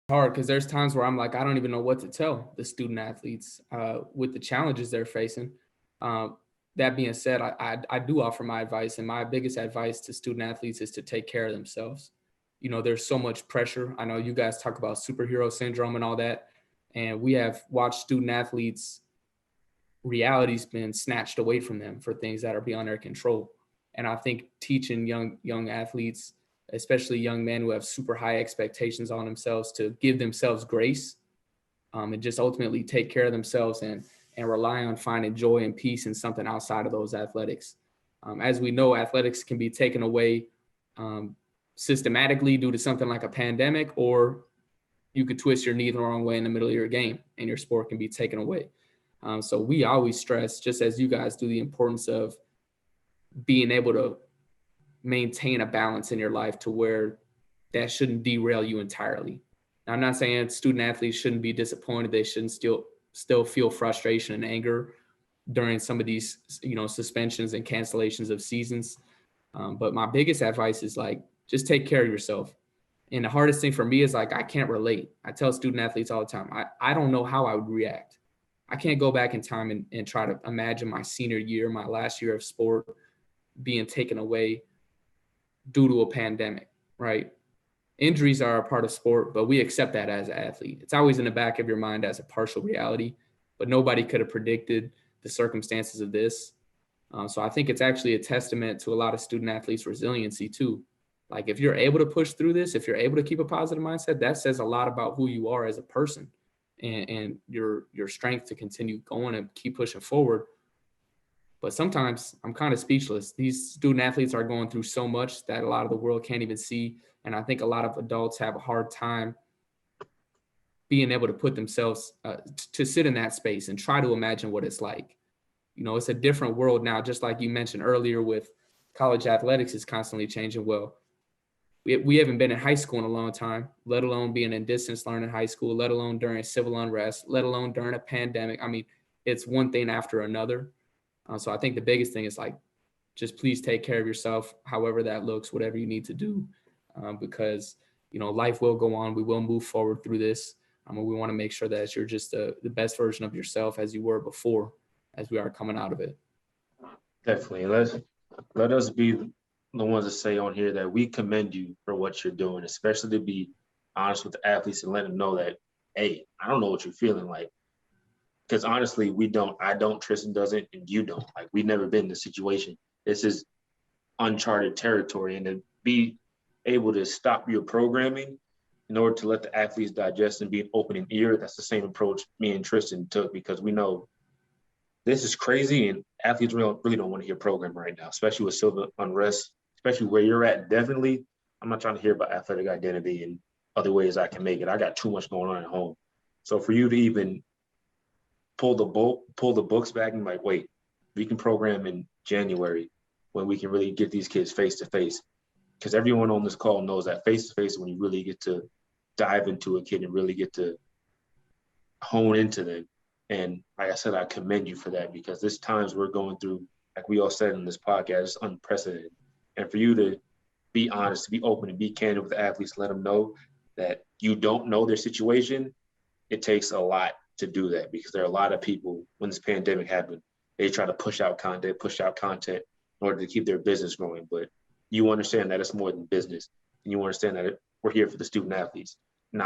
hard because there's times where I'm like, I don't even know what to tell the student athletes with the challenges they're facing. Um, that being said, I do offer my advice, and my biggest advice to student athletes is to take care of themselves. You know, there's so much pressure. I know you guys talk about superhero syndrome and all that, and we have watched student athletes reality's been snatched away from them for things that are beyond their control. And I think teaching young athletes, especially young men who have super high expectations on themselves, to give themselves grace, and just ultimately take care of themselves and rely on finding joy and peace in something outside of those athletics. As we know, athletics can be taken away um, systematically due to something like a pandemic, or you could twist your knee the wrong way in the middle of your game and your sport can be taken away. So we always stress, just as you guys do, the importance of being able to maintain a balance in your life to where that shouldn't derail you entirely. Now, I'm not saying student athletes shouldn't be disappointed. They shouldn't still feel frustration and anger during some of these, suspensions and cancellations of seasons. But my biggest advice is like, just take care of yourself. And the hardest thing for me is like, I can't relate. I tell student athletes all the time, I don't know how I would react. I can't go back in time and try to imagine my senior year, my last year of sport being taken away due to a pandemic, right? Injuries are a part of sport, but we accept that as an athlete. It's always in the back of your mind as a partial reality, but nobody could have predicted the circumstances of this. So I think it's actually a testament to a lot of student athletes' resiliency too. Like if you're able to push through this, if you're able to keep a positive mindset, that says a lot about who you are as a person and your strength to continue going and keep pushing forward. But sometimes I'm kind of speechless. These student athletes are going through so much that a lot of the world can't even see. And I think a lot of adults have a hard time being able to put themselves to sit in that space and try to imagine what it's like. You know, it's a different world now, just like you mentioned earlier with college athletics is constantly changing. Well, we haven't been in high school in a long time, let alone being in distance learning in high school, let alone during civil unrest, let alone during a pandemic. I mean, it's one thing after another. So I think the biggest thing is like, just please take care of yourself, however that looks, whatever you need to do, because life will go on. We will move forward through this. We want to make sure that you're just the best version of yourself as you were before, as we are coming out of it. Definitely. Let us be the ones to say on here that we commend you for what you're doing, especially to be honest with the athletes and let them know that, hey, I don't know what you're feeling like. Because honestly, we don't. I don't. Tristan doesn't, and you don't. Like we've never been in this situation. This is uncharted territory, and to be able to stop your programming in order to let the athletes digest and be an opening ear. That's the same approach me and Tristan took because we know this is crazy, and athletes really don't want to hear programming right now, especially with civil unrest, especially where you're at. Definitely, I'm not trying to hear about athletic identity and other ways I can make it. I got too much going on at home. So for you to even pull the books back and like, wait, we can program in January when we can really get these kids face to face. Because everyone on this call knows that face to face when you really get to dive into a kid and really get to hone into them. And like I said, I commend you for that because this times we're going through, like we all said in this podcast, it's unprecedented. And for you to be honest, to be open and be candid with the athletes, let them know that you don't know their situation, it takes a lot to do that because there are a lot of people when this pandemic happened, they try to push out content in order to keep their business growing. But you understand that it's more than business, and you understand that we're here for the student athletes.